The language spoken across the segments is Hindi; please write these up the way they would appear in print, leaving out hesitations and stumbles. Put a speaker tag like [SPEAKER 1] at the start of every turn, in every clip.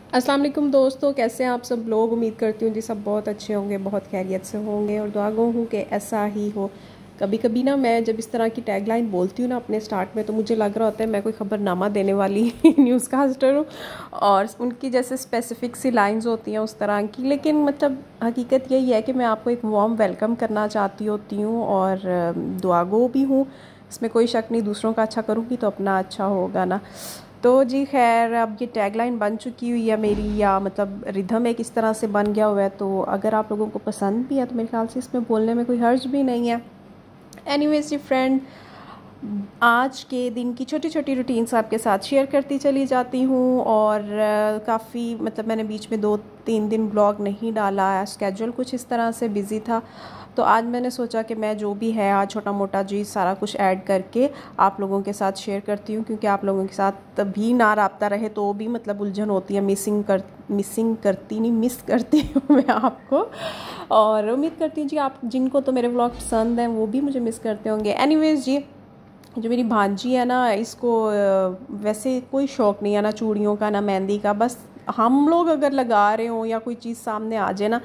[SPEAKER 1] अस्सलाम वालेकुम दोस्तों, कैसे हैं आप सब लोग। उम्मीद करती हूँ जी सब बहुत अच्छे होंगे, बहुत खैरियत से होंगे और दुआ गो हूँ कि ऐसा ही हो। कभी कभी ना मैं जब इस तरह की टैगलाइन बोलती हूँ ना अपने स्टार्ट में, तो मुझे लग रहा होता है मैं कोई ख़बरनामा देने वाली न्यूज़ कास्टर हूँ और उनकी जैसे स्पेसिफिक सी लाइंस होती हैं उस तरह की। लेकिन मतलब हकीकत यही है कि मैं आपको एक वार्म वेलकम करना चाहती होती हूँ और दुआ गो भी हूँ, इसमें कोई शक नहीं। दूसरों का अच्छा करूँगी तो अपना अच्छा होगा ना। तो जी खैर, अब ये टैगलाइन बन चुकी हुई है मेरी, या मतलब रिदम एक इस तरह से बन गया हुआ है। तो अगर आप लोगों को पसंद भी है तो मेरे ख्याल से इसमें बोलने में कोई हर्ज भी नहीं है। एनीवेज जी फ्रेंड, आज के दिन की छोटी छोटी रूटीन्स आपके साथ शेयर करती चली जाती हूँ। और काफ़ी मतलब मैंने बीच में 2-3 दिन ब्लॉग नहीं डाला है, स्केड्यूल कुछ इस तरह से बिज़ी था। तो आज मैंने सोचा कि मैं जो भी है आज छोटा मोटा जी सारा कुछ ऐड करके आप लोगों के साथ शेयर करती हूँ, क्योंकि आप लोगों के साथ भी ना राब्ता रहे तो भी मतलब उलझन होती है। मिस करती हूँ मैं आपको, और उम्मीद करती हूँ जी आप जिनको तो मेरे व्लॉग पसंद हैं वो भी मुझे मिस करते होंगे। एनीवेज जी, जो मेरी भांजी है ना, इसको वैसे कोई शौक़ नहीं है ना चूड़ियों का ना मेहंदी का। बस हम लोग अगर लगा रहे हों या कोई चीज़ सामने आ जाए ना,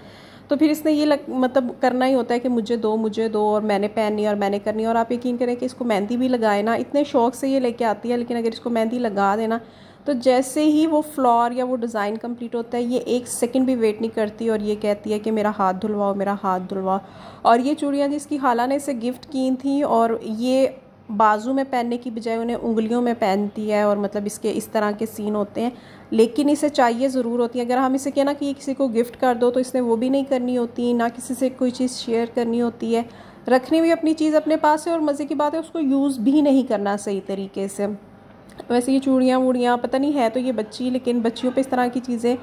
[SPEAKER 1] तो फिर इसने ये मतलब करना ही होता है कि मुझे दो और मैंने पहननी और मैंने करनी। और आप यकीन करें कि इसको मेहंदी भी लगाए ना, इतने शौक़ से ये लेके आती है, लेकिन अगर इसको मेहंदी लगा देना तो जैसे ही वो फ्लावर या वो डिज़ाइन कंप्लीट होता है, ये 1 सेकंड भी वेट नहीं करती और ये कहती है कि मेरा हाथ धुलवाओ, मेरा हाथ धुलवाओ। और ये चूड़ियाँ जिसकी खाला ने इसे गिफ्ट की थी, और ये बाजू में पहनने की बजाय उन्हें उंगलियों में पहनती है, और मतलब इसके इस तरह के सीन होते हैं। लेकिन इसे चाहिए ज़रूर होती है। अगर हम इसे कहना कि किसी को गिफ्ट कर दो तो इसने वो भी नहीं करनी होती, ना किसी से कोई चीज़ शेयर करनी होती है। रखनी भी अपनी चीज़ अपने पास है, और मज़े की बात है उसको यूज़ भी नहीं करना सही तरीके से। वैसे ये चूड़ियाँ वूड़ियाँ पता नहीं है तो ये बच्ची, लेकिन बच्चियों पे इस तरह की चीज़ें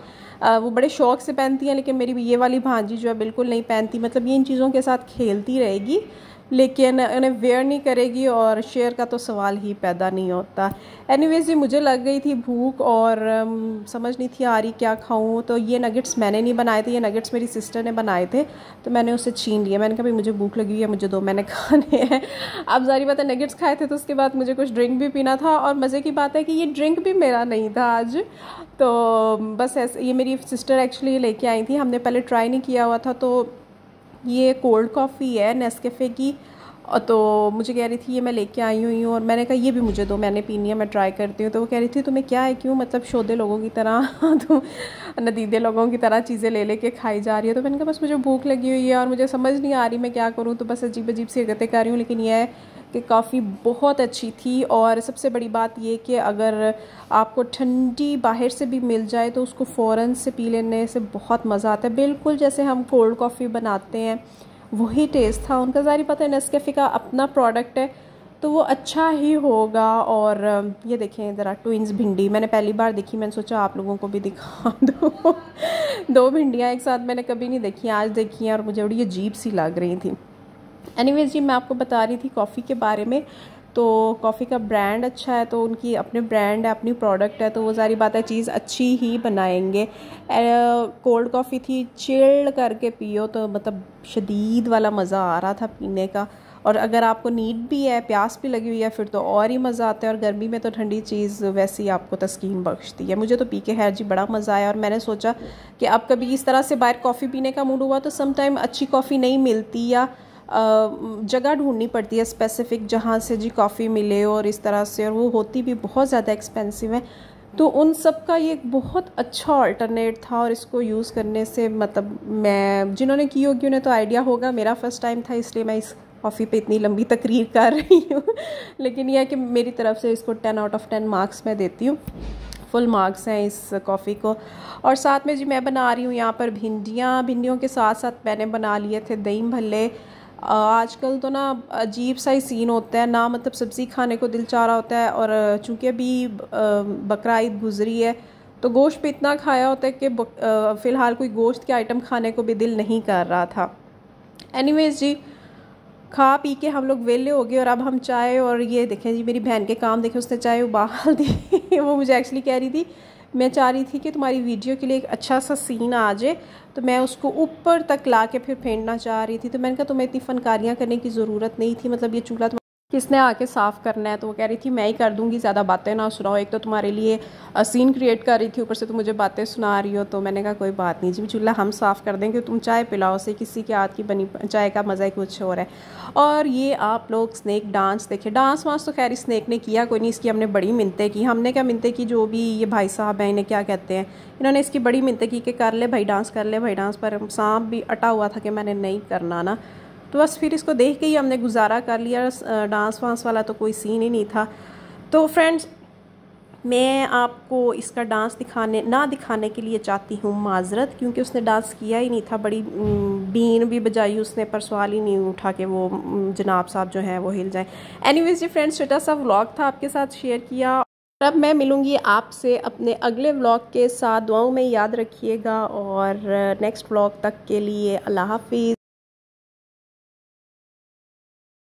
[SPEAKER 1] वो बड़े शौक़ से पहनती हैं। लेकिन मेरी ये वाली भांजी जो है बिल्कुल नहीं पहनती, मतलब ये इन चीज़ों के साथ खेलती रहेगी लेकिन उन्हें वेयर नहीं करेगी, और शेयर का तो सवाल ही पैदा नहीं होता। एनीवेज, ये मुझे लग गई थी भूख और समझ नहीं थी आ रही क्या खाऊं। तो ये नगेट्स मैंने नहीं बनाए थे, ये नगेट्स मेरी सिस्टर ने बनाए थे, तो मैंने उसे छीन लिया। मैंने कहा भाई मुझे भूख लगी हुई है, मुझे दो, मैंने खाने हैं। अब जारी बात है नगेट्स खाए थे तो उसके बाद मुझे कुछ ड्रिंक भी पीना था, और मज़े की बात है कि ये ड्रिंक भी मेरा नहीं था आज। तो बस ऐसे, ये मेरी सिस्टर एक्चुअली लेके आई थी, हमने पहले ट्राई नहीं किया हुआ था। तो ये कोल्ड कॉफ़ी है नेस्कैफ़े की, तो मुझे कह रही थी ये मैं लेके आई हुई हूँ, और मैंने कहा ये भी मुझे दो, मैंने पीनी है, मैं ट्राई करती हूँ। तो वो कह रही थी तुम्हें क्या है, क्यों मतलब शोधे लोगों की तरह तुम नदीदे लोगों की तरह चीज़ें ले लेके खाई जा रही है। तो मैंने कहा बस मुझे भूख लगी हुई है और मुझे समझ नहीं आ रही मैं क्या करूँ, तो बस अजीब अजीब सी हरकतें कर रही हूँ। लेकिन यह है कि कॉफ़ी बहुत अच्छी थी, और सबसे बड़ी बात ये कि अगर आपको ठंडी बाहर से भी मिल जाए तो उसको फ़ौरन से पी लेने से बहुत मज़ा आता है। बिल्कुल जैसे हम कोल्ड कॉफ़ी बनाते हैं वही टेस्ट था उनका। ज़ाहिर पता है नेस्कैफ़े का अपना प्रोडक्ट है तो वो अच्छा ही होगा। और ये देखें ज़रा ट्विंस भिंडी मैंने पहली बार देखी, मैंने सोचा आप लोगों को भी दिखा दूँ। 2 भिंडियाँ एक साथ मैंने कभी नहीं देखी, आज देखी हैं और मुझे बड़ी अजीब सी लग रही थी। एनीवेज जी, मैं आपको बता रही थी कॉफ़ी के बारे में। तो कॉफ़ी का ब्रांड अच्छा है, तो उनकी अपने ब्रांड है, अपनी प्रोडक्ट है, तो वो सारी बात है चीज़ अच्छी ही बनाएंगे। कोल्ड कॉफ़ी थी, चिल्ड करके पियो तो मतलब शदीद वाला मज़ा आ रहा था पीने का। और अगर आपको नीड भी है, प्यास भी लगी हुई है, फिर तो और ही मज़ा आता है। और गर्मी में तो ठंडी चीज़ वैसे ही आपको तस्कीन बख्शती है। मुझे तो पी के खैर जी बड़ा मज़ा आया, और मैंने सोचा कि अब कभी इस तरह से बाहर कॉफ़ी पीने का मूड हुआ तो सम टाइम अच्छी कॉफ़ी नहीं मिलती, या जगह ढूंढनी पड़ती है स्पेसिफ़िक जहाँ से जी कॉफ़ी मिले और इस तरह से, और वो होती भी बहुत ज़्यादा एक्सपेंसिव है। तो उन सब का ये एक बहुत अच्छा अल्टरनेट था, और इसको यूज़ करने से मतलब मैं, जिन्होंने की होगी उन्हें तो आइडिया होगा, मेरा फ़र्स्ट टाइम था इसलिए मैं इस कॉफ़ी पे इतनी लंबी तकरीर कर रही हूँ। लेकिन यह है कि मेरी तरफ से इसको 10 आउट ऑफ 10 मार्क्स मैं देती हूँ, फुल मार्क्स हैं इस कॉफ़ी को। और साथ में जी मैं बना रही हूँ यहाँ पर भिंडियों के साथ साथ मैंने बना लिए थे दही भल्ले। आजकल तो ना अजीब सा ही सीन होता है ना, मतलब सब्ज़ी खाने को दिल चाह रहा होता है, और चूँकि अभी बकरा ईद गुजरी है तो गोश्त भी इतना खाया होता है कि फ़िलहाल कोई गोश्त के आइटम खाने को भी दिल नहीं कर रहा था। एनीवेज जी, खा पी के हम लोग वेले हो गए, और अब हम चाय, और ये देखें जी मेरी बहन के काम देखें, उसने चाय उबाल दी। वो मुझे एक्चुअली कह रही थी, मैं चाह रही थी कि तुम्हारी वीडियो के लिए एक अच्छा सा सीन आ जाए, तो मैं उसको ऊपर तक ला के फिर फेंटना चाह रही थी। तो मैंने कहा तुम्हें इतनी फ़नकारियाँ करने की ज़रूरत नहीं थी, मतलब ये चूल्हा किसने आके साफ़ करना है, तो वो कह रही थी मैं ही कर दूंगी, ज़्यादा बातें ना सुनाओ, एक तो तुम्हारे लिए सीन क्रिएट कर रही थी, ऊपर से तुम मुझे बातें सुना रही हो। तो मैंने कहा कोई बात नहीं जी, चूल्हा हम साफ़ कर देंगे, तुम चाय पिलाओ से, किसी के हाथ की बनी चाय का मज़ा ही कुछ और है। और ये आप लोग स्नैक डांस देखे, डांस वांस तो खैर स्नैक ने किया कोई नहीं, इसकी हमने बड़ी मिन्नतें की। हमने क्या मिन्नतें की, जो भी ये भाई साहब हैं, इन्हें क्या कहते हैं, इन्होंने इसकी बड़ी मिन्नतें की कि कर ले भाई डांस, कर ले भाई डांस, पर सांप भी अटा हुआ था कि मैंने नहीं करना ना। तो बस फिर इसको देख के ही हमने गुजारा कर लिया, डांस वांस वाला तो कोई सीन ही नहीं था। तो फ्रेंड्स, मैं आपको इसका डांस दिखाने के लिए चाहती हूँ माजरत, क्योंकि उसने डांस किया ही नहीं था, बड़ी बीन भी बजाई उसने, पर सवाल ही नहीं उठा कि वो जनाब साहब जो हैं वो हिल जाएं। एनीवेज जी फ्रेंड्स, छोटा सा व्लॉग था आपके साथ शेयर किया। अब मैं मिलूँगी आपसे अपने अगले व्लॉग के साथ, दुआओं में याद रखिएगा, और नेक्स्ट व्लॉग तक के लिए अल्लाह हाफिज़।